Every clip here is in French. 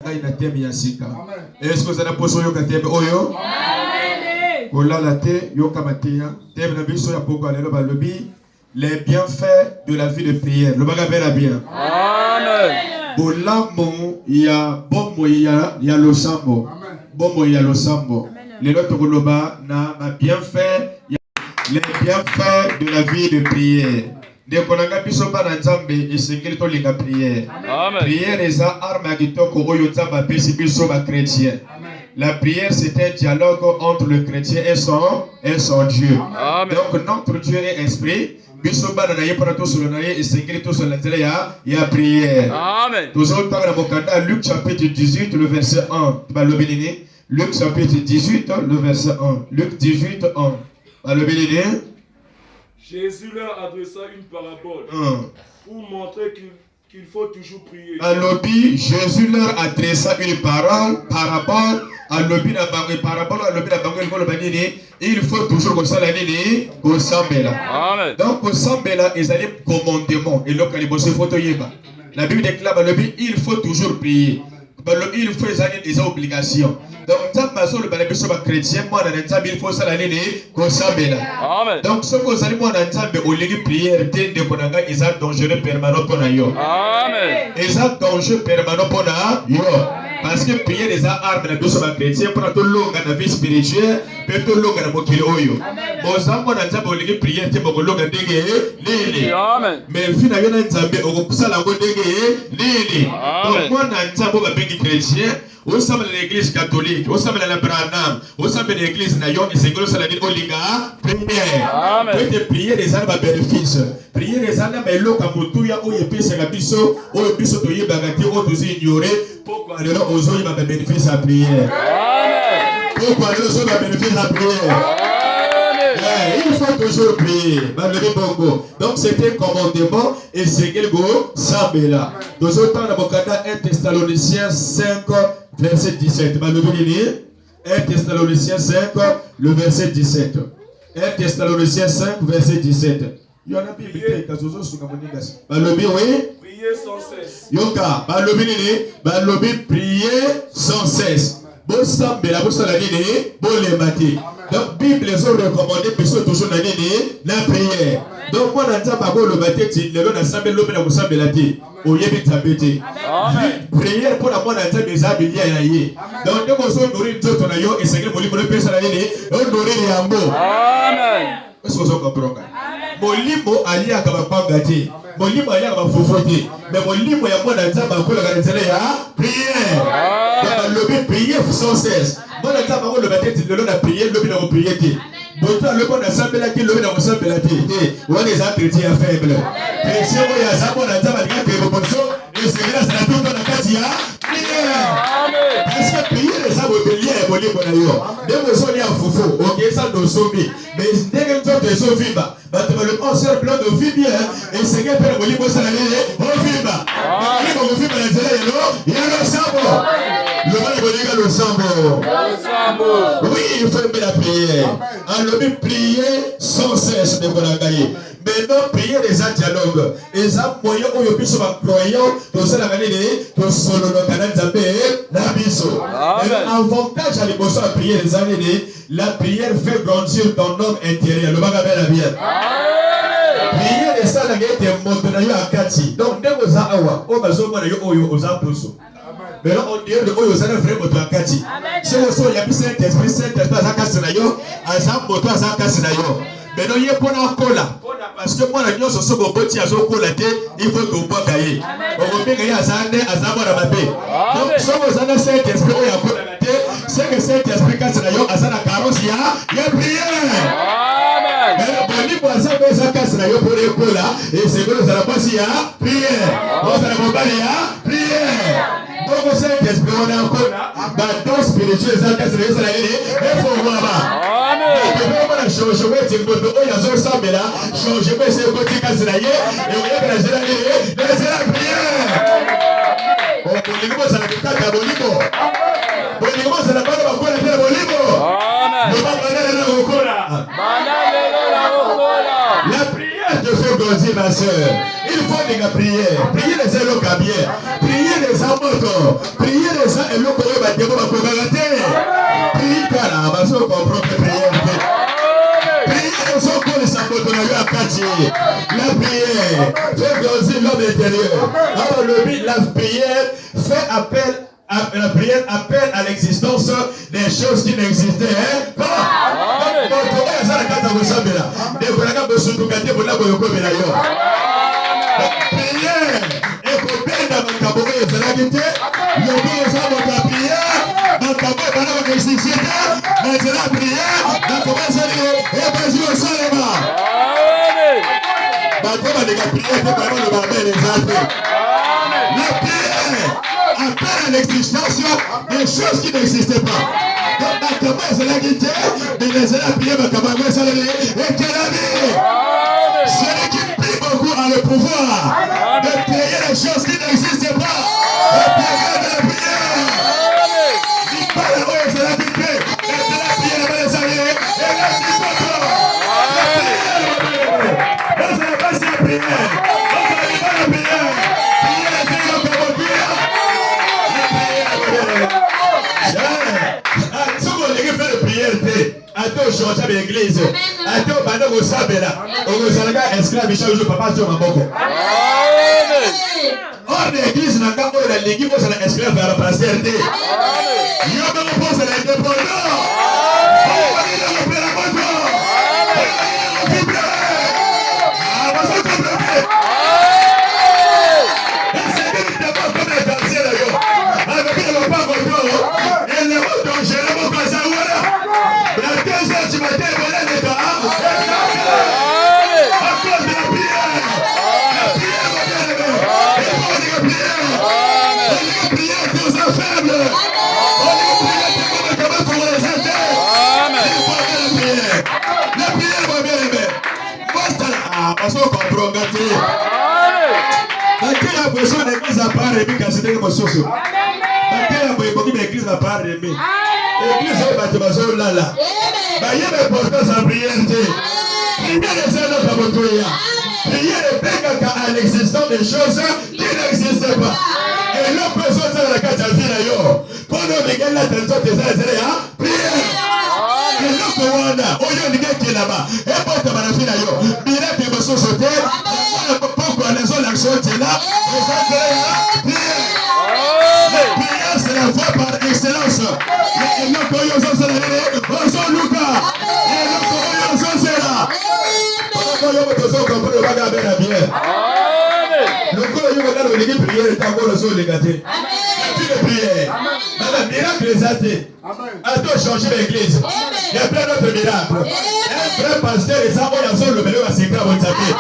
Est-ce que vous avez posé au thème Oyo? Les bienfaits de la vie de prière. Le bagabé bien. Amen. Bolamo ya bombo ya lo sambo. Bombo ya lo sambo. Les autres goloba na bienfait les bienfaits de la vie de prière. De konanga biso bana nzambe esengeli to linga prière. Prière eza arme kitoko oyo nzamba pesi biso ba chrétien. La prière c'est un dialogue entre le chrétien et son Dieu. Amen. Donc notre Dieu est esprit. Biso bana na yepana to solo na ye esengeli to solo nzela ya prière. Amen. Toujours dans la bokanda Luc chapitre 18 le verset 1. Balobelini Luc chapitre 18 le verset 1. Luc 18 1. Balobelini Jésus leur adressa une parabole pour montrer qu'il faut toujours prier. Alobi, Jésus leur adressa une parabole. Alobi na bango parabole, alobi na bango ngolo banini. Il faut toujours comme ça la nini au sambela. Amen. Donc au sambela ils allaient commandement et donc les bossés photo yeba. La Bible déclare alobi il faut toujours prier. Il faut des obligations. Donc, tant le bénéfice de chrétien, moi, il faut ça l'année comme ça. Donc, ce que vous allez moi dans au lieu de prière, de konanga, ils ont danger permanent pour nous. Amen. Ils ont danger permanent pour nous. Parce que prier les armes de bénéfice de chrétien pour tout le monde dans la vie spirituelle, pour tout le monde dans le mokili oyo. Aux hommes dans au lieu de prière, tu peux le monde déguer. Amen. Mais finalement, Nzambe au poussa la monde déguer. Donc, moi, dans chrétien, au sein de l'église catholique, au sein de la Branham, au sein de l'église Nayon, et c'est que ça dit Olinga, prière. Peut prier les âmes à bénéfice. Prier les âmes à l'eau comme tout ya ou épée c'est la biso, ou biso to yebagati ou to ignorer. Pourquoi les gens osent y bénéfice à prière? Pourquoi les gens osent bénéfice à prière? Il faut toujours prier. Donc c'était un commandement et c'est quel go Sambela. Dans autant la Bokada 1 Thessaloniciens 5 verset 17. 1 Thessaloniciens 5 le verset 17. 1 Thessaloniciens 5 verset 17. Il y en a qui prier sans cesse. Yoka, prier sans cesse. Bon sambela, bon saladine, bon les matis. Donc, Bible les ont recommandé, puis sont toujours dans la prière. Donc, moi, dans le temps, le bâti, le long ensemble, l'homme n'a pas de la vie. Au yébi tabété. Prière pour la bonne entente des habits liés. Donc, nous avons nourri tout ton aïe et c'est que nous avons fait l'année. On nourrit les amours. Amen. Est-ce que vous comprenez? Mon limo allié à Kabapangati. Mon limo allié à Bafoufoudi. Mais mon limo est à moi dans le temps, la prière. Le prier sans cesse. Moi, le temps, le matin, le a prié, le a prié. Bonjour, le bon assemblée là qui le a assemblé là. On les a chrétiens faibles. Chrétiens, il y a ça, on a dit que vous pensez, et c'est grâce à tout dans la casia. Parce que prier les âmes au bélier est bonné pour l'ailleurs. Des besoins à foufou, ok, ça nous sommes. Mais dès que nous sommes au Fiba, le concert blanc de Fibia, et c'est que le bonné pour ça l'année, au Fiba. Il y a le sabot. Le mal est le sambo. Oui, il faut aimer la prière. Alors, prier sans cesse de Bonagaï. Mais non, prier les dialogues. Et ça, moyen où il puisse croyant, tout ça, la validé, tout solo, le canal Zambé, la biso. L'avantage à l'émotion à prier les années, la prière fait grandir ton homme intérieur. Le bagabé la bière. Prier les salles qui montent à Kati. Donc, dès que vous avez un bazo, vous avez mais là, on dit que vous avez un vrai moto à Kati. Si vous avez un Saint-Esprit, Saint-Esprit, à Kassinayo, à Zamboto, à Kassinayo. Mais non, il y a pour la cola. Parce que moi, la nuit, ce sont vos petits à cola, il faut que vous boissiez. On va bien à Zandé, à Zamboramabé. Donc, si vous avez un Saint-Esprit, il y a cola, c'est que Saint-Esprit, Kassinayo, à Zana Karos, il y a prière. Mais le livre, ça fait ça, Kassinayo, pour les cola, et c'est que vous allez passer à prière. Vous allez vous parler à prière. Donc, vous savez qu'est-ce qu'on a encore là? Dans le spirituel, ça, qu'est-ce que c'est là? Il faut voir là. Amen. Je vais dire que il y a un sang, mais là, je vais essayer de dire que c'est là. Et on va faire la prière. On va dire ça la carte à Bolimo. On va dire ça la carte à Bolimo. Amen. La prière te fait grandir, ma soeur. Il faut de la prière. Prier les éloquents bien. Prier les amours. Prier les va te prier kala baso comprendre prière. Prière sont pour les sabots na yo akati. La prière fait grandir l'homme intérieur. Alors la prière fait appel. La prière appelle à l'existence des choses qui n'existaient pas. Appelle à l'existence des choses qui n'existaient pas. Donc, la commence la guité, mais les élèves prier, ma commence la vie, et quelle vie. Celui qui prie beaucoup a le pouvoir de créer les choses qui n'existaient pas. Le pouvoir de la prière. Il parle à eux, c'est la guité, et c'est la prière, la bonne salée, et la situation. La prière, on s'en passe la prière. On s'en va la prière. Attends, changer l'église. Attends, pendant que ça est là, on vous a esclave, chaque jour, papa, sur ma boque. Or, l'église n'a pas eu la ligue pour la esclave à la pasteur. Il y a même pour la indépendance. Parce qu'on comprend gâté. Quand il y a besoin d'église à part, et puis quand c'est des émotions. Quand il y a besoin d'église à part, et puis l'église est bâtiment là là. Il y a des porteurs sans prière. Il y a des ailes dans votre vie. Il y a des peines à l'existence des choses qui n'existent pas. Et l'homme peut sortir de la carte à vie d'ailleurs. Pendant que la tension des ailes, prière. Et l'autre Rwanda, au lieu de gars qui est là-bas, et pour te manifier d'ailleurs, il a des besoins sautés, pourquoi les autres l'actions sont là, les autres prière. La prière, c'est la voie par excellence. Et l'autre Oyozo, c'est la vérité, Ozo Luka, et l'autre Oyozo, c'est là. Pendant que Oyozo comprend le bagage avec la bière. Le corps Oyozo, le l'équipe prière, est encore le sol négatif. La vie de prière. Madame, miracle les athées. Attends, changer l'église. Il y a plein d'autres miracles. Un vrai pasteur et ça, on y a besoin de le mélange à ses crânes, on s'appelle.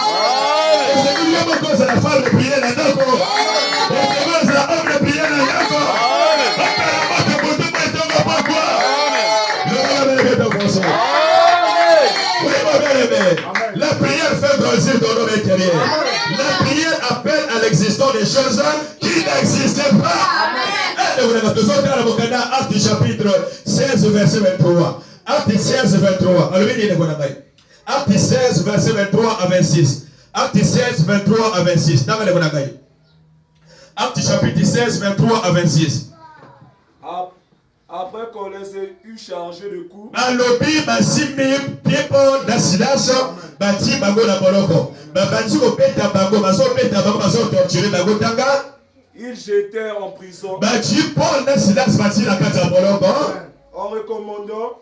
Et c'est qu'il y a beaucoup de la femme de prière là-dedans. Et c'est la homme de prière là-dedans. La prière fait grandir ton homme intérieur. La prière appelle à l'existence des choses qui n'existaient pas. Acte chapitre 16, verset 23. Acte 16, 23. Acte 16, verset 23 à 26. Acte 16, 23 à 26. Acte chapitre 16, 23 à 26. Après qu'on les ait eu chargés de coups, ils jetèrent en prison en recommandant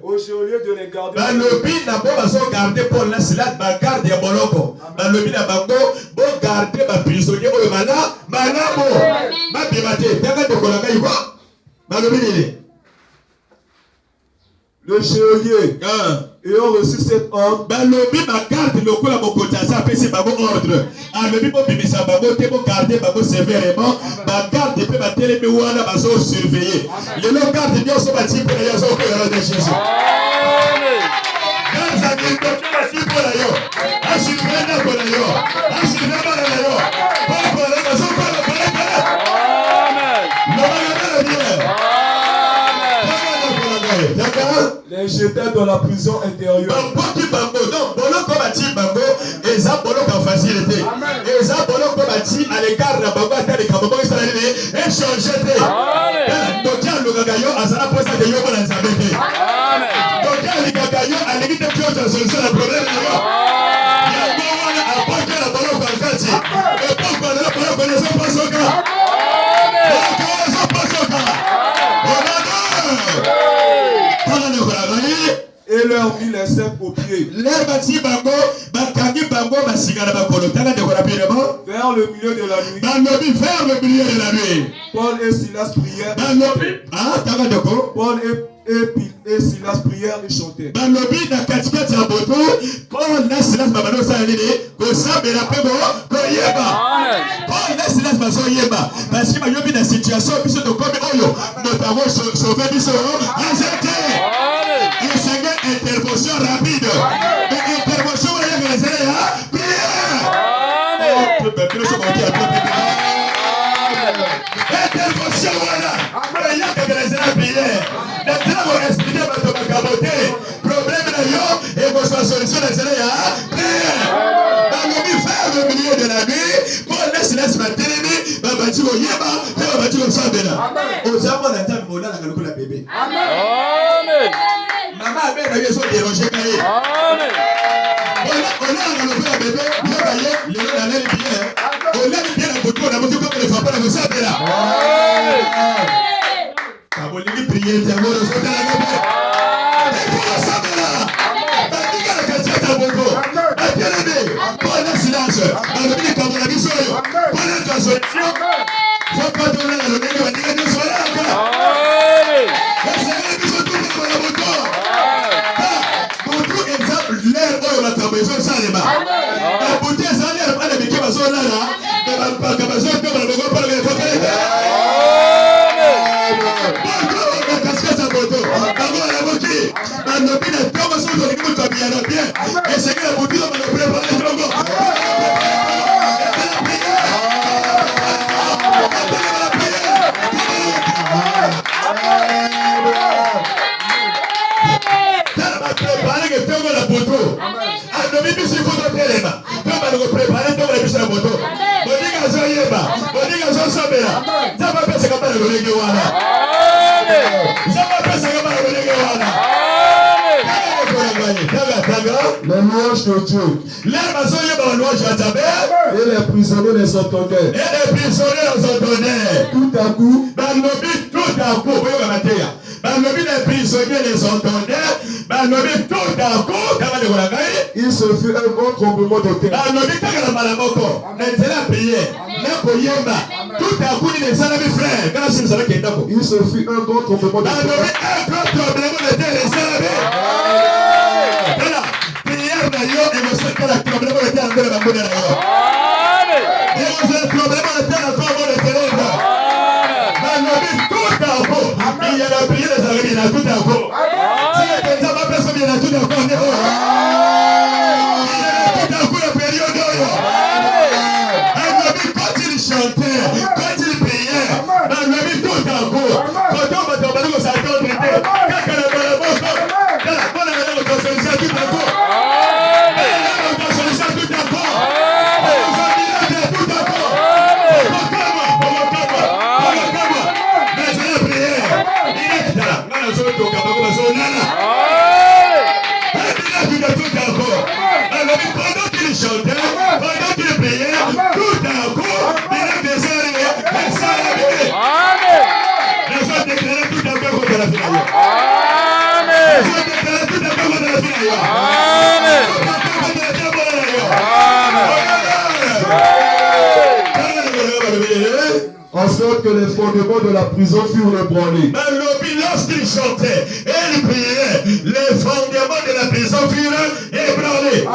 au geôlier de les garder. Le geôlier ayant reçu cet ordre, les jetèrent dans la prison intérieure. et changer. Donc, il y a le gagayo, à ça, pour ça que yo, on a sabété. Donc, il y a le gagayo, à l'équipe de Pio, ça solution le problème. Il y a un moment, à part que la parole va le faire, et pourquoi la parole ne connaissons pas son cas. Et leur mit les cèpes aux pieds. Vers le milieu de la nuit. Paul et Silas prièrent. Paul et Silas prièrent et chantaient. Intervention rapide. Mais intervention, vous voyez que les élèves, intervention, voilà. Il y a que les élèves prières. Maintenant, vous expliquez votre caboté. Problème de et votre solution des élèves, prière. Dans le milieu de la nuit, pour laisse ma télémie, ma bâtie au Yéba, ma bâtie au Sabena. Aux amants d'attendre, on a la bébé. Amen. Maman a bien eu son dérangé. Amen. On a le bébé, il a baillé, il a l'air bien. On a bien la photo, on a montré comme les femmes de ça. Amen. Quand vous lui priez, tu as beau le sauter la bébé. Et pour le saber là, tu as la quantité de beaucoup. Et bien aimé, pour le silence, dans le milieu comme on a dit sur eux, pour la solution, il ne faut pas donner le milieu, on a dit que soit là. Les louanges de Dieu. Et les prisonniers les entendaient. Tout à coup, il se fit un grand tremblement de terre. Tout à coup, il est salé, frère. Il se fit un grand tremblement de terre. En sorte que les fondements de la prison furent ébranlés. Lorsqu'il chantait et il priait, les fondements de la prison furent ébranlés.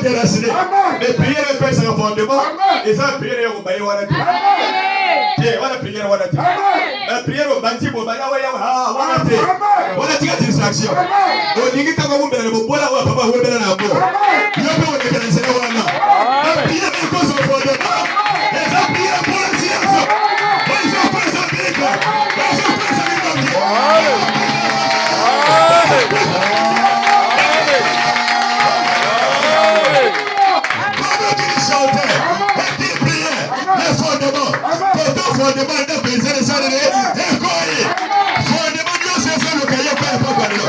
déraciné. Mais prière est un fondement. Et ça, prière est au bail. On a prière, on a dit. La prière au bâti, on a dit. On a dit distraction. On dit que tu as un peu de bois, on va pas voir la boue. Il y a pas de déraciné. La prière est cause au fondement. Et ça, prière pour la science. Ils sont pas américains. Ils sont pas américains. Fondement de baiser les salariés et quoi? Fondement de se faire le cahier pour pas parler.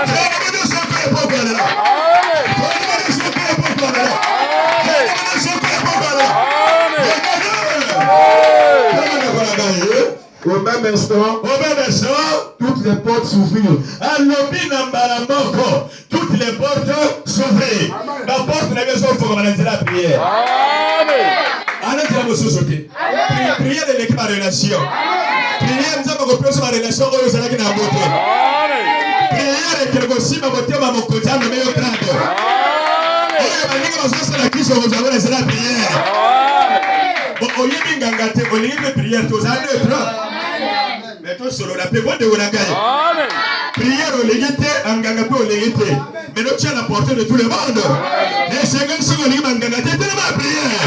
Fondement de se faire pour parler. Fondement de se faire pour parler. Fondement de se faire pour parler. Au même instant, toutes les portes s'ouvrirent. Toutes les portes s'ouvrirent. La porte n'a pas fait la prière. Prière de l'équipe à relation. Prière nous avons compris sur la relation où nous allons la beauté. Prière est quelque chose qui m'a voté à mon côté, le meilleur grade. Et la crise vous avez laissé la prière. Au lieu de gagner, au lieu de prière, tous à l'autre. Mais tout solo la paix, de la gagne. Prière au légité, en gagnant au légité. Mais nous tient la portée de tout le monde. Et c'est comme si on y en gagnait tellement prière.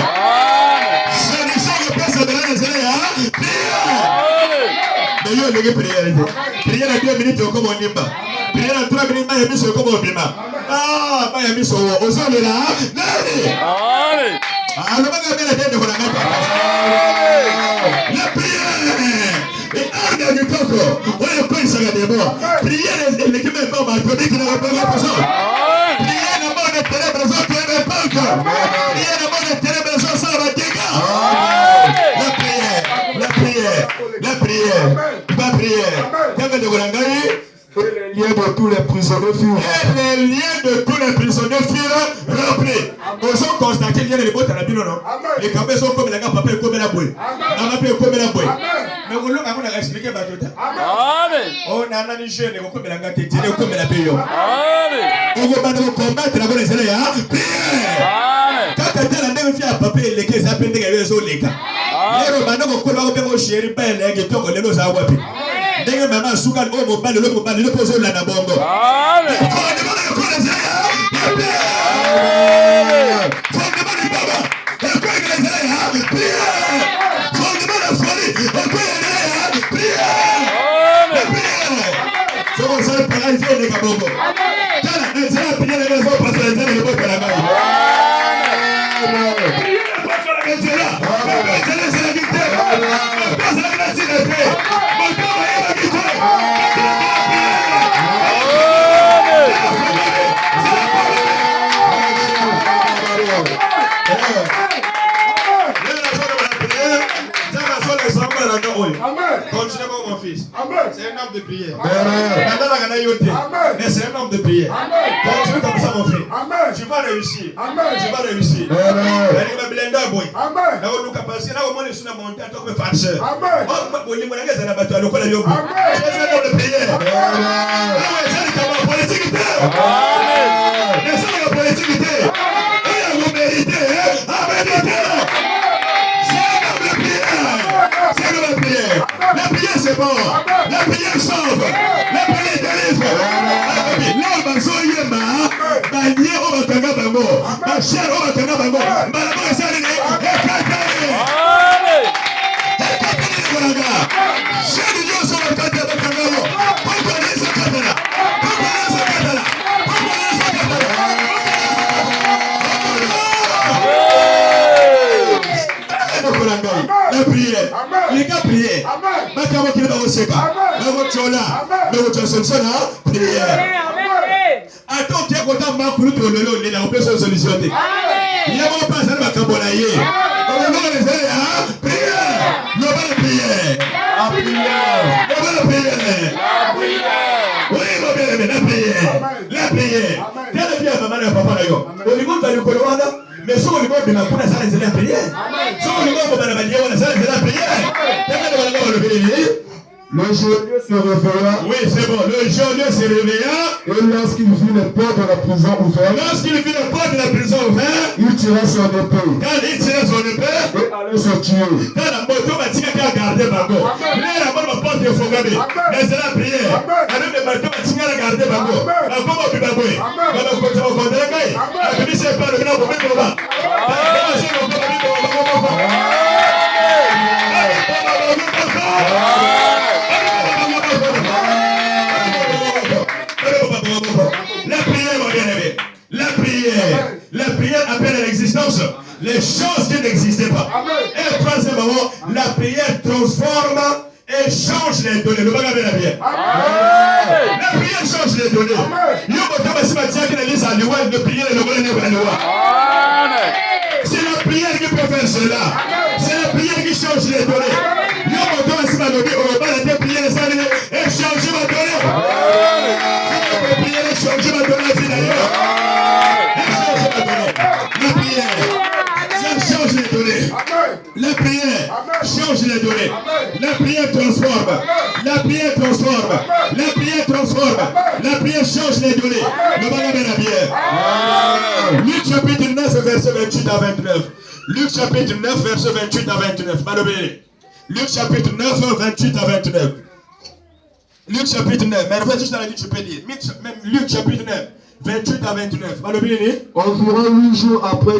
Prière à 2 minutes comme on nimba. Prière à 3 minutes, il y a mis comme on bima. Ah, il y a mis au sol là. Ah, le mec a mis la tête de la la prière. Et un du coco. On est pas ça des mots. Prière l'équipe est pas mal. Tonique n'a pas la personne. Prière le monde de ténèbres aux autres n'est pas encore. Prière le monde de ténèbres aux autres ça va dégâts. La prière, tu vas prier. Les liens de tous les prisonniers furent. Les liens de tous les prisonniers furent remplis. Ils ont constaté qu'il y a des bottes à la bille, non? Les cabets sont comme la gare, papa est comme la bouée. La mappe est comme la bouée. Mais vous l'avez expliqué, on a un jeune, on comme la gare, qui est comme la paye. On va combattre la bonne série. Quand tu as la même fille à papa, les caisses à peine des réseaux, les cas. Les Romains ont collaboré au chéri, père, les guettons, les nos awapi. Dès maman souka le mot, le poser la nabongo. Continue comme mon fils. C'est un homme de prière. Mais c'est un homme de prière. Continue comme ça mon frère. Tu vas réussir. Tu vas réussir. Tu la prière c'est bon. La prière sauve. La prière délivre. L'homme a soigné ma. Banier au Batanga Bango. Ma chère au Batanga Bango. Malabo et Saline. Et Katane. Chère du Dieu sur le Katane Batanga. Pourquoi les Katana? Pourquoi les Katana? Pourquoi les Katana? La prière. Les gars prier. Maintenant qui va au sépa. Mais votre chola. Mais votre solution prière. Attends qui est content ma pour le lolo les la opération solutionner. Il y a mon pas ça va cambolayer. On va les aider prière. Le va prière. La prière. Le va prière. La prière. Oui, mon bien la prière. La prière. Quelle bien maman et papa là yo. Au niveau de le Colorado. Mais si on lui demande de la prière, ça c'est la prière. Si on lui demande de la prière, ça c'est la prière. Le geôlier se réveilla. Oui, c'est bon. Le geôlier se réveilla. Et lorsqu'il vit les portes de la prison ouvertes, il tira son épée. Quand il tira son épée, Et allait se tuer. quand la moto va tirer qu'à garder Bango. La porte de Fogabé. Mais c'est la prière. Avec le bateau va tirer à garder Bango. La comment tu vas jouer? Quand on continue au fond de la caille, la police est pas le grand pour mettre au bas. La prière appelle à l'existence les choses qui n'existaient pas. Et troisièmement, la prière transforme et change les données. Le bagage de la prière. La prière change les données. C'est la prière qui peut faire cela. C'est la prière qui change les données. Et changer ma donnée. La prière et changer ma donnée. La prière, ça change les données. La prière change les données. La prière transforme. La prière transforme. La prière transforme. La prière change les données. Le bagage de la prière. Luc chapitre 9, verset 28 à 29. Luc chapitre 9, verset 28 à 29. Malobé. Luc chapitre 9, 28 à 29. Luc chapitre 9. Mais en fait, juste dans la Luc, je peux dire. Même Luc chapitre 9. 28 à 29. Environ 8 jours après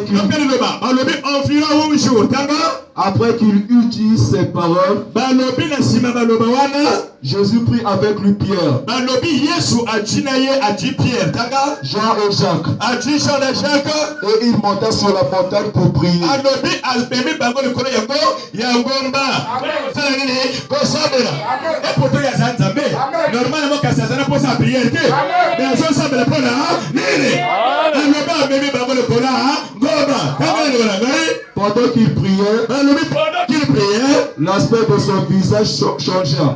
qu'il eut dit ces paroles, Jésus prit avec lui Pierre, Jean et Jacques, et il monta sur la montagne pour prier. Pendant qu'il priait, l'aspect de son visage changea.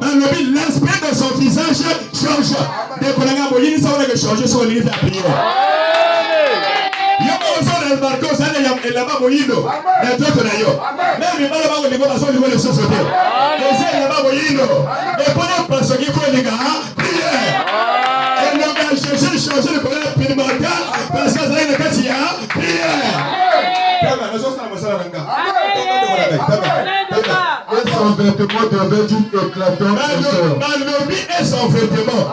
L'aspect de son visage change. Dès qu'on a moyen, ça va changer son livre à prière. Et son vêtement devait d'une éclatante douceur. Et son vêtement.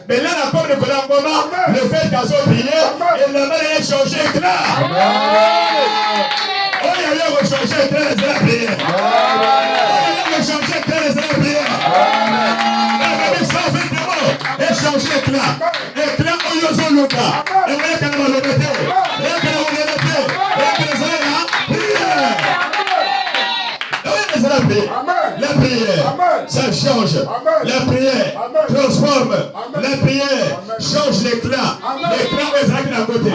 Mais là, la pomme de Colangoma, le fait qu'à son prier, et la main est changée éclat. Oh, il y a eu un changé éclat de la prière. Oh, il y a eu un changé éclat de la prière. Son vêtement est changé éclat. Éclat au Yozoluka. Et vous voyez qu'on va le mettre. Et qu'on va le mettre. Et qu'on va le mettre. La prière, ça change. La prière transforme. La prière change l'éclat. L'éclat est avec la côté.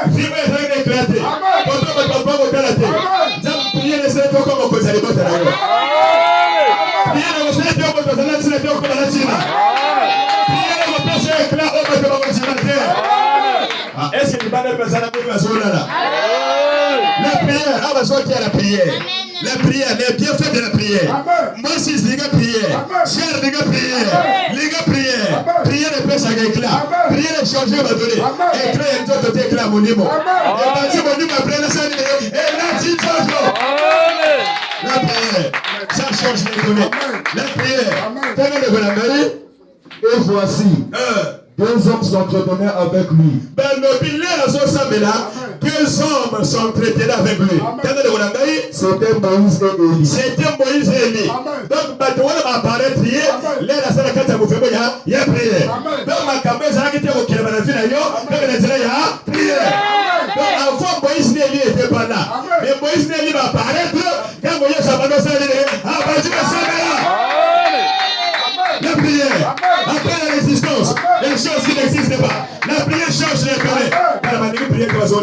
Vive est avec l'éclaté. Quand on va pas voter la tête. La prière ne serait pas comme on peut aller voter la tête. La prière ne serait pas comme on peut aller voter la tête. La prière ne serait pas éclat on va te voter la tête. Est-ce que tu vas faire ça la prière? La prière, on va sortir la prière. La prière, les bienfaits de la prière. Moi, si les gars prière, cher les gars prière, les gars prière, prière ne peut s'agir éclat, prière ne changer ma donnée, éclat et tout éclat mon niveau. Et vas-y mon niveau après la salle et là tu changes. La prière, ça change les données. La prière, t'as vu le bonheur? Et voici, deux hommes s'entretenaient avec lui. Deux hommes s'entretenaient avec lui. C'était Moïse et Élie. C'était Moïse et Élie. Donc, Batoula va apparaître hier. Là, la salle de la Moufebo, il y a prière. Donc, ma caméra, ça a été au Kélémanafina, il y a prière. Donc, avant, Moïse et Élie n'étaient pas là. Mais Moïse et Élie va apparaître. Quand Moïse s'abandonne, ça va dire, ah, bah, tu vas là. La prière, après la résistance, les choses qui n'existent pas. La prière change les données. La prière qui va se là.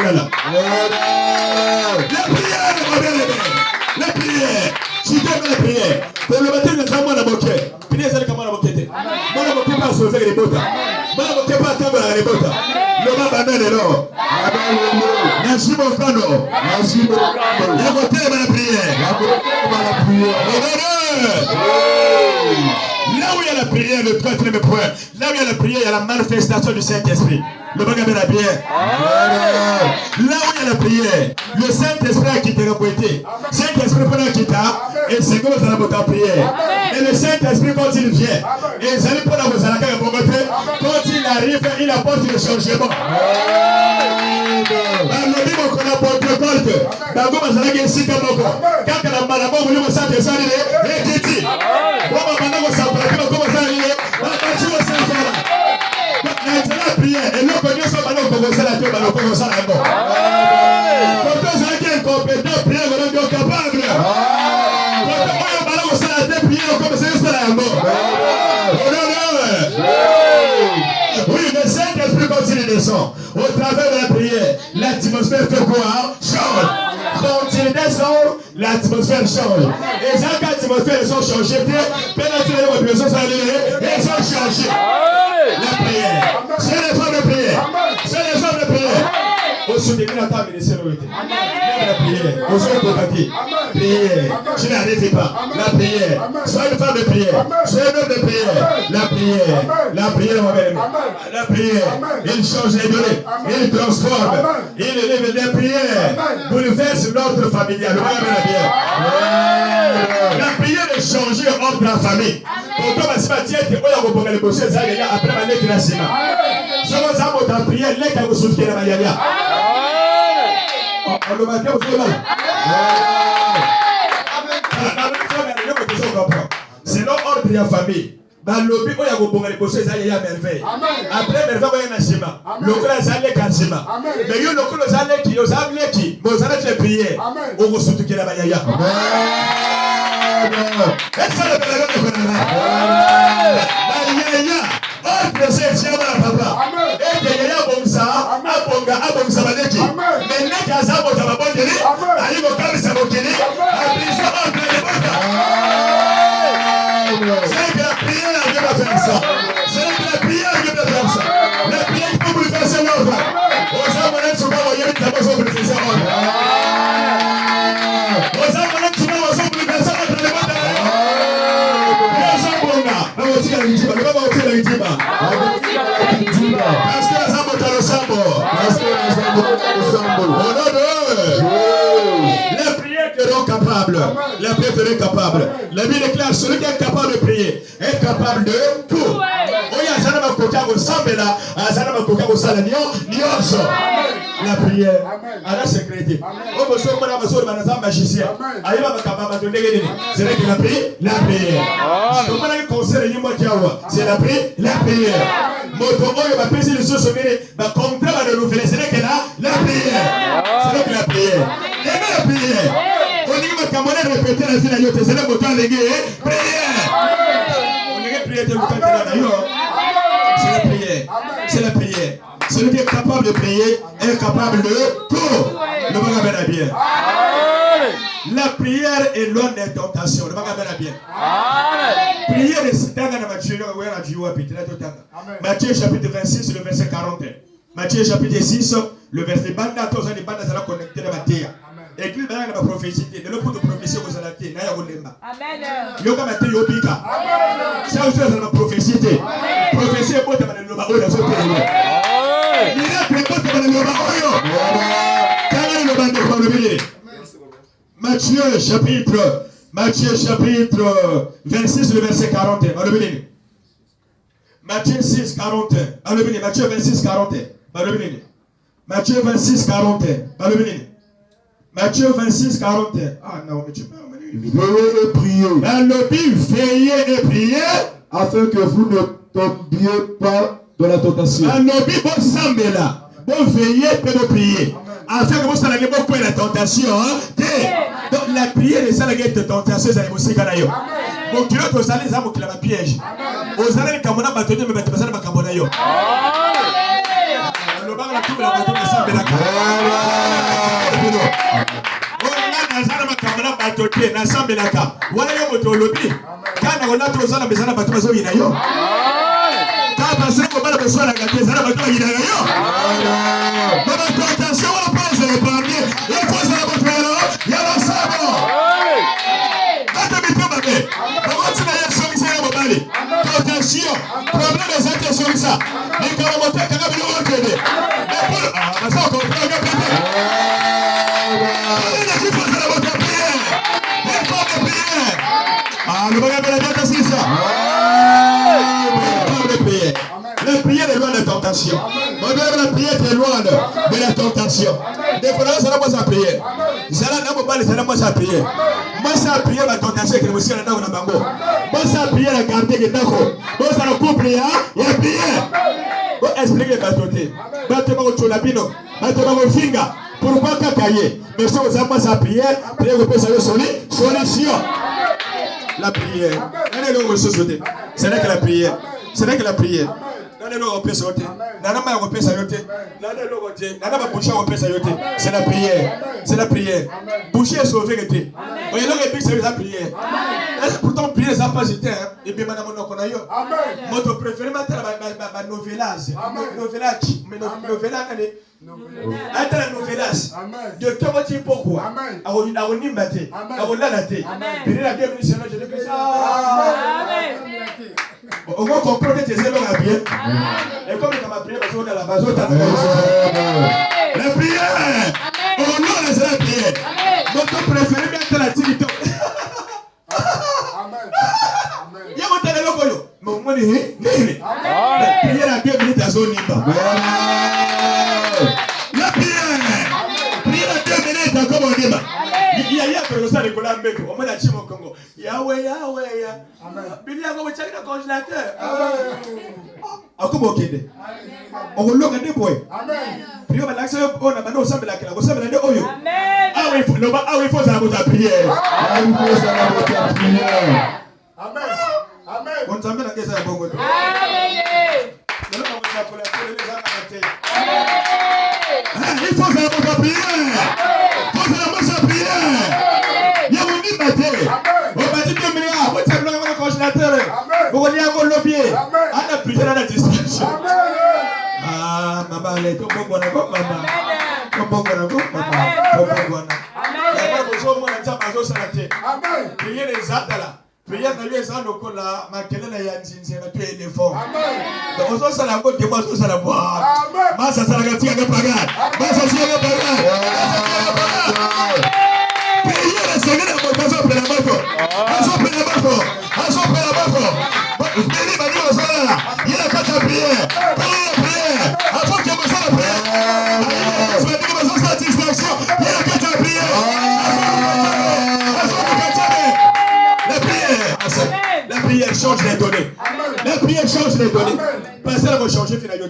La prière, la prière. Tu donnes la prière. Pour le matin, le temps, la moquette. Puis les comme la moquette. Moi, la moquette pas sauver les bottes. Moi, la moquette pas attendre les bottes. Le bas banane est là. Nazwi mokono. Ya kotelema na prière. Là où il y a la prière, le troisième point, là où il y a la prière, il y a la manifestation du Saint-Esprit. Le bagage la prière. Là où il y a la prière, le Saint-Esprit a quitté la poété. Saint-Esprit prend la quitta et c'est comme ça la prière. Et le Saint-Esprit, quand il vient, et ils allaient prendre vos alaka quand il arrive, il apporte le changement. La prière et nous connaissons maintenant commencer la tête, nous commençons la mort. Quand on est incompétent, prière, on est capable. Quand on est la tête, prière, on commence à la mort. Oui, le Saint-Esprit continue de descendre. Au travers de la prière, l'atmosphère fait quoi? Change. Quand il descend, l'atmosphère change. Et ça, quand l'atmosphère sont changées, pendant que les besoins sont allés, elles ont changé. La prière. C'est les femmes de prière. C'est les femmes de prière. Au soutenir la table de sécurité. La prière. Au soutenir prière. Je n'arrive pas. La prière. Sois une femme de prière. Sois un homme de prière. La prière. La prière, mon bel. La prière. Il change les données. Il transforme. Il élève les prières. Bouleverse l'ordre familial. La prière est changée entre la famille. Pourquoi parce que Dieu était au les bosses après ma lettre de la semaine. Si on a votre prière, l'aide à vous soutenir la maillard. On le matin, vous avez c'est l'ordre de la famille. Dans le lobby, il y a les bosses à merveille. Après, merveille, il y a un ciment. Le col est allé cassima. Mais il y a le col est allé qui, aux âmes qui, vous allez faire prier. On vous soutient la maillard. Est-ce que les prières seront capables. Les prières seront capables. La Bible déclare celui qui est capable de prier est capable de tout. La prière à la sécurité. Magicien. C'est la prière. La prière. C'est la prière. La prière. La prière. La prière. On dit que quand on répéter la vie, c'est le bouton de prière. On est prière de c'est la prière. C'est la prière. Celui qui est capable de prier est capable de tout. Le bagage est bien. La prière est loin des tentations. Le bagage est bien. Prière de Satan dans Matthieu chapitre 26, le verset 41. Matthieu chapitre 6, le verset banda tous les bandes sont connectés à Matthieu. Écrit dans la prophétie, de l'eau de prophétie aux alatés, n'a pas amen. Yoga Matthieu Yobika. Ça aussi dans la prophétie. Prophétie est bonne dans le bas de ce pays. Miracle est bon dans le bas de Matthieu chapitre 26, le verset 41. Matthieu 6, 41. Matthieu 26, 41. Matthieu 26, 41. Matthieu 26, 41. Ah non, mais tu peux veillez et priez. Dans le Bible, veillez et priez. Afin que vous ne tombiez pas dans la tentation. Dans le Bible, bon semble là. Bon veillez et prier. Afin que vous n'ayez pas la tentation. Donc la prière est ça la guerre de tentation. C'est aussi canaillot. Donc tu veux que vous allez les âmes qui la piège. Vous allez les camona battre mais vous allez pas camona yo. Le bas la coupe la battre de ça belaka. Quand passer pour pas besoin la gâter, ça va pas il a yo. Mais attention, on va pas se répandre. Il faut ça va faire là. Il y a la sabo. Attends, mais comment tu vas y sortir au Bali? Attention, problème des attentions ça. Mais quand on monte, quand on veut le aider. Mais pour ça on comprend que le bagage de la tête c'est ça. La prière est loin de la tentation. La prière est loin de la tentation. Des fois, ça n'a pas sa prière. Ça n'a pas sa prière. Moi, ça a prié la tentation que vous avez dans le bango. Moi, ça a prié la garantie que d'accord. Moi, ça a couple, il y a prière. Expliquez ma tonté. Maintenant, on la bino. Maintenant, on finga. Pourquoi cacailler? Mais si vous avez pas sa prière, prière vous pouvez savoir solution. La prière. C'est là que la prière. C'est là que la prière. C'est la prière. C'est la prière. Boucher est sauvé. C'est la prière. Pourtant, prier, ça n'a pas été. Et bien, madame, on a eu. Votre préféré, ma novelas. Novelas. Mais novelas, novelas. De tout pourquoi? On va comprendre que tes élèves ont bien. Et comme il m'a prié, parce qu'on a la base, la prière. Au nom de la prière. Notre préféré, bien la activité. Il y a mon téléphone. Mais on est prière à 2 minutes à zone libre. La prière. Prière à 2 minutes à comme on dit. Il y a ça de Colombie. On m'a dit mon Congo. Yahweh, Yahweh. Billy a go check le congélateur. Ah, comment on dit? On va le des boys. Prière à l'accès, on a maintenant ça, la clé. Vous savez, la oyo. Ah oui, il faut ça pour ta prière. Ah, il faut ça pour ta prière. Amen. Amen. On t'amène à qu'est-ce que ça va bon. Amen. Il faut ça pour ta prière. Il faut ça pour ta prière. Il y a mon liberté. On va dire que milliards, on t'a bloqué le congélateur. On va dire qu'on l'a bien. On a plus de la distraction. Ah, maman, elle est tout bon, maman. Tout bon, maman. Tout bon, maman. Priez les actes là. Priez les actes au col là. Ma quelle est la yantin, c'est la tuer les forts. Donc on s'en la côte, moi on s'en la boire. Ma ça la gâte, il y a pas gâte. Ma ça c'est la bagarre. Priez les seigneurs de mon passion pour la moto. Passion pour la moto. Passion pour la moto. Priez ma Dieu ça là. Il y a pas de prière. Priez la prière. Avant que vous la prière. Je vais dire que vous satisfaction. Il y a pas de prière. La prière change les données. La prière change les données. Parce qu'elle va changer finalement.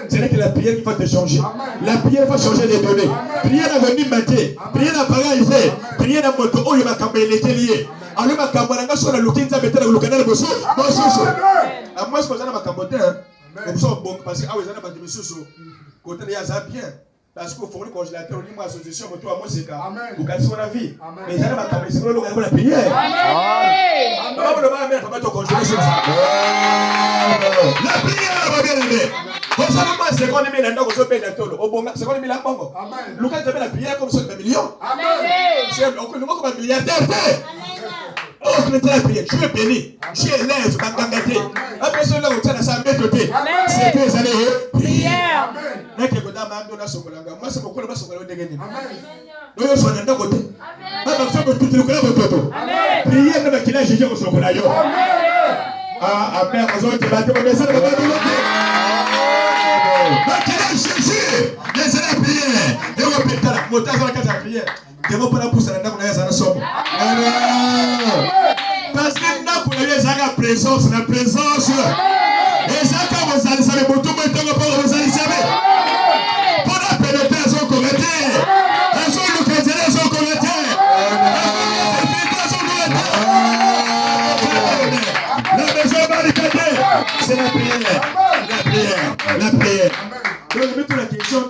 C'est là que la prière va te changer. La prière va changer les données. Prière à venir mater. Prière à paralyser. Prière à moto. Oh, il va camber les liés. Alors, il va camber la sur la loquine. Ça va être le canal de Bosso. À moi, je pense que ça va camber. Parce que ah oui, ça va être monsieur. Côté de Yaza bien. Parce qu'au fond, le congélateur, on dit moi, association, moi, toi, moi, c'est quand vous cassez mon avis. Mais ça va camber. C'est le local de la prière. Comment le va mettre ton congélateur? La prière va bien aimer. Vous savez pas, c'est qu'on aime la langue au sommet d'un tolo. Au bon, c'est qu'on aime la langue. Lucas te met la prière comme ça, 1 million. C'est encore le mot comme un milliardaire. Oh, tu es la prière, tu es béni. Tu es l'aise, tu es après cela, tu as sa méthode. C'est tes années. Prière. Moi, c'est beaucoup de choses que je vais vous nous sommes d'un côté. Prière, ne qu'il a jugé au chocolat. Ah, amen. Vous avez battu mon message. Qu'il a jugé. Laissez la prière. Et vous faites la montagne dans la case à prière. Et vous pouvez pousser la dame dans la somme. Parce que nous avons la présence, la présence. Et ça, quand vous allez savoir, vous tout le monde vous allez savoir. Pour la pénétrer, elles sont commettées. Elles sont localisées, elles sont commettées. La maison barricadée. C'est la prière. La prière. La prière. Donc, je mets toute la question.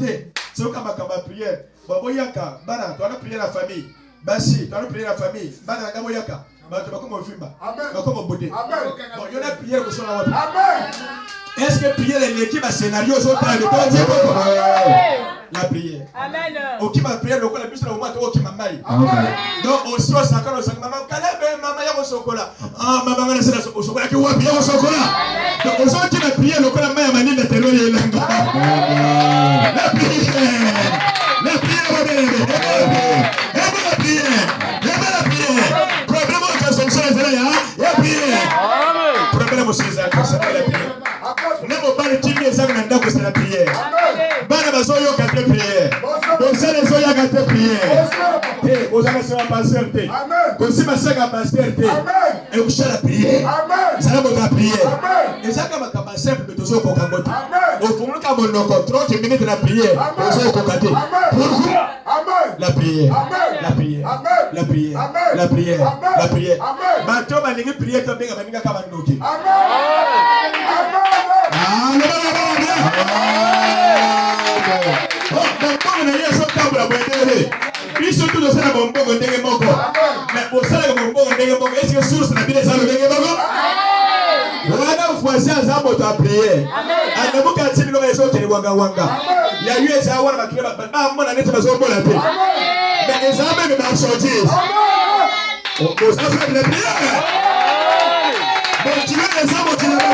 C'est comme la prière. Baboyaka, Bana, tu as prié la famille. Bassi, tu as prié la famille. Bana, Gaboyaka. Tu vas comme au Fimba. Tu vas comme au Bodé. Bon, il y en a prière pour son amour. Est-ce que prier l'équipe à scénario aux autres la prière. Amen. Qui m'a prié le coup la bus au moins qui m'a maille. Donc aussi au sacre au sacre maman calme maman ya au chocolat. Ah maman on est au chocolat qui va bien au chocolat. Donc aux autres qui m'a prié le coup la maille mani de telo y la prière. La prière va bien. La prière. Problème au cas comme ça là la prière. Amen. Problème au César ça la prière. Même au bal qui est ça dans c'est la prière. Bana bazoyo kate prière. Donc ça les oya kate prière. Et aux amis c'est un pasteur. Amen. Comme si ma sœur a pasteur. Amen. Et on chante la prière. Amen. Ça la bonne prière. Amen. Et ça comme un pasteur de tous au Congo. Amen. Au fond le cabon no 30 minutes de la prière. Aux au Congo. Pourquoi? Amen. La prière. Amen. La prière. Amen. La prière. Amen. La prière. Amen. La prière. Amen. Maintenant ma ligne prière comme bien baninga kabandoki. Amen. Amen. Ils sont tous au sein de mon bon ndenge moko. Mais au sein de mon bon ndenge moko, est-ce que source na bile ça le ndenge moko? Wana voisin za moto a prier. Anamuka tini lo yeso tini wanga wanga. Ya yue za wana bakile ba mona nete bazo mona te. Mais les hommes ne marchent pas. On peut faire de la prière. Bon tu veux les hommes qui ne vont pas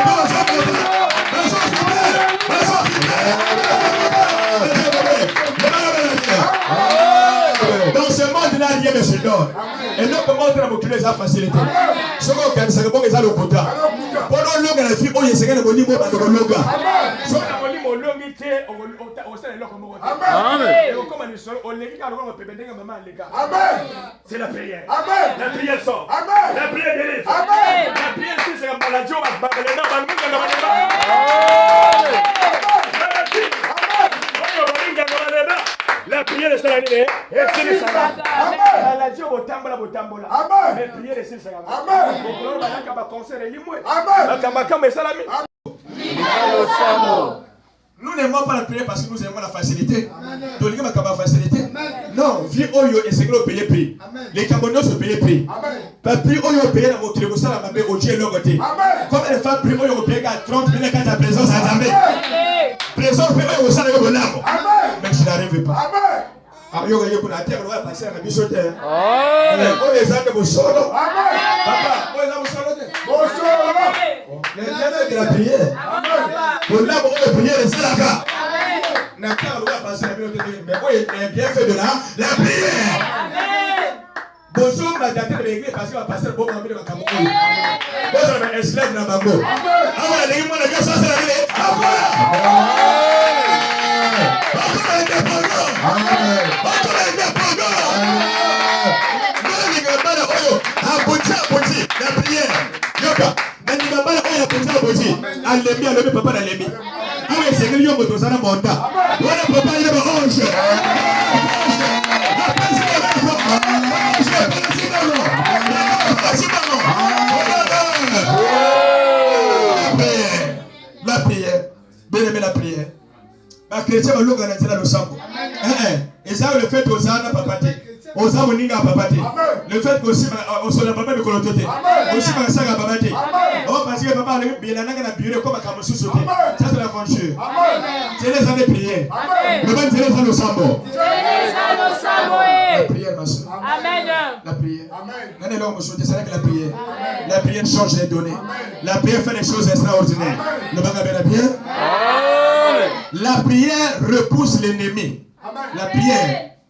dans ce monde-là, rien ne se donne. Et donc, comment on a motivé sa facilité? Ce qu'on a c'est que bon, ils ont le quota. Pendant le long, la fille, oh, il s'est gagné le limon dans le longa. Ce qu'on a volé mon long, il était au sein de l'homme. Amen. Et comme on est sur, on est quand on peut bénir maman, les gars. Amen. C'est la prière. Amen. La prière sort. Amen. La prière délivre. Amen. La prière, c'est la maladie, on va se battre les dents, on va nous faire le la prière est salée, et c'est le salat. La Dieu au tambola. Amen. Mais prière est le salat. Amen. Donc on va faire un concert et limoué. Amen. Kama salami. Nous n'aimons pas la prière parce que nous aimons la facilité. Donc les gars la facilité. Non, vie oyo et c'est que payer prix. Les Camerounais se payer prix. Pas prix oyo payer la moto le ça la au Dieu l'ogoté. Comme les femmes prix oyo payer à 30 000 quand ta présence à jamais. Présence payer au ça le bonheur. Mais je n'arrive pas. Amen. Ah, yo yo kuna terre on va passer à la bisote. Amen. On les a de bosolo. Amen. Papa, on les a bosolo. Bosolo. Les gens de la prière. Amen. Pour là on va prier les salaka. Amen. Na terre on va passer à la bisote mais on est bien fait de la prière. Amen. Bonjour la date de l'église parce qu'on va passer bon moment de Cameroun. Bonjour les esclaves na bango. Amen. Ah ouais, les gens de ça c'est la vie. Amen. La prière. Yoka. Alemi papa alemi. Awe sengeli yo moto sana monda. Wala papa ile ba onge. La prière. Bien-aimé la prière. Ma chrétien va l'organiser le sang. Et ça le fait aux ânes papa. Aux ânes moninga papa. Le fait aussi au sol papa de colototé. Aussi ma saga papa. Oh parce que papa le bien nanga na bureau comme comme sous sauté. Ça c'est l'aventure. C'est les années prières. Le bon c'est les années sambo. La prière ma soeur. Amen. La prière. Amen. N'allez là on sauter c'est la prière. La prière change les données. La prière fait des choses extraordinaires. Le baga bien la prière. La prière repousse l'ennemi.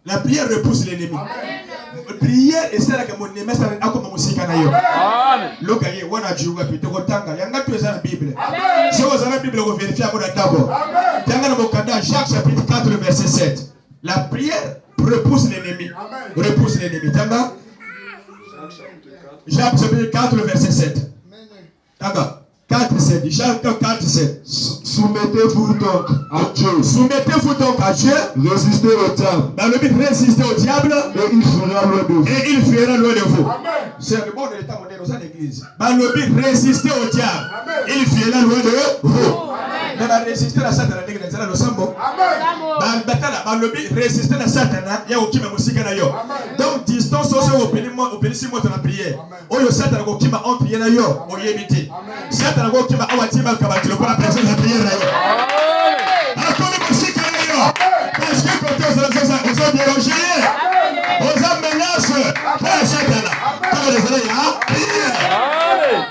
La prière repousse l'ennemi. Prière et celle que mon ennemi ça a comme musique na yo. Lokaye wana jiunga pite ko tanga yanga tu eza na Bible. Si vous avez la Bible vous vérifiez à mon d'abord. Tanga na Mokanda Jacques chapitre 4 verset 7. La prière repousse l'ennemi. Repousse l'ennemi. Tanga Jacques chapitre 4 verset 7. Tanga 4-7, Jacques 4-7. Soumettez-vous donc à Dieu. Soumettez-vous donc à Dieu. Résistez au diable. Dans le but, résistez au diable. Et il fera loin de vous. Et il fera loin de vous. Amen. C'est le bon de l'état moderne dans l'église. Dans le but, résistez au diable. Amen. Il fera loin de vous. Amen. va résister à Satan ndenge na zala lo sambo. Amen. Batala ba lobby résister à Satan ya okima musika na yo. Donc distance oso opelisi moto na prière. Oyo Satan ko kima en prière na yo, oyebite. Satan ko kima awatima kabatilo pour la personne de prière na yo. Akoni musika na yo. Parce que quand on se ça on se déranger. On a menace. Pas Satan. Quand les allez ya prière.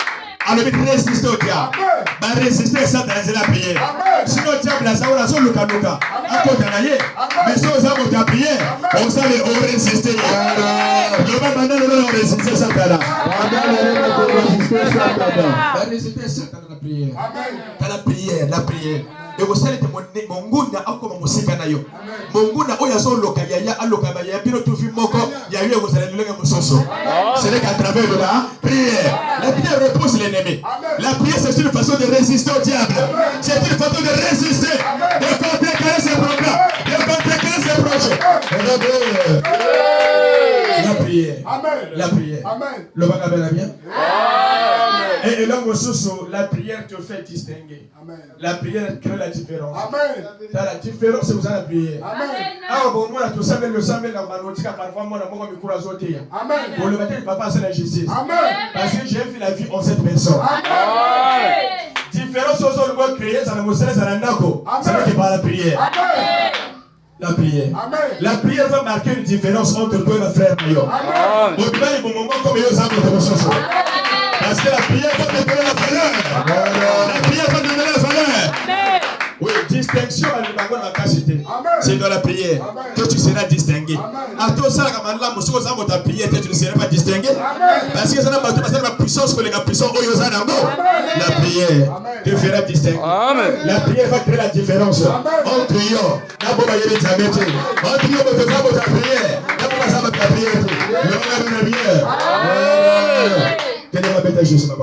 Alors il résiste au diable. Bah résister ça dans la prière. Sinon le diable ça on a sur le kanuka. À côté d'aller. Mais si on a mon prière, on savait on résister. Le même maintenant on résister ça là. Bah résister ça dans la prière. Dans la prière, la prière. Et vous savez que mon nguna akoma musika nayo. Monguna oya so loka ya aloka ba ya bino tu fi moko ya yo vous allez le musoso. C'est qu'à travers de la prière. La prière repousse l'ennemi. La prière c'est une façon de résister au diable. C'est une façon de résister, de contrer ses programmes, de contrer ses projets. La prière. La prière. Le bagage va bien. Et l'homme sous la prière te fait distinguer. La prière crée la différence. Dans la différence, c'est vous avez la prière. Ah bon, moi, tout ça, le sang, la manotika, parfois, moi, la mort, me coule à zoter. Pour le matin, papa, c'est la justice. Parce que j'ai fait la vie en cette personne. Différence, aux autres, créer, ça ne me sert à l'anako. Ça ne pas la prière. La prière. La prière va marquer une différence entre toi et le frère Mayor. Au-delà, il y a un moment comme il y a un parce que la prière va te donner la valeur. La prière va te donner la valeur. Oui, distinction à la capacité. C'est dans la prière que tu seras distingué. À toi, ça, quand ta prière, tu ne seras pas distingué. Parce que ça n'a pas la puissance que les puissants ont. La prière te fera distinguer. La prière va créer la différence entre eux. Entre eux, ta prière. Ta prière. Quelle est ma bête à Jésus, ma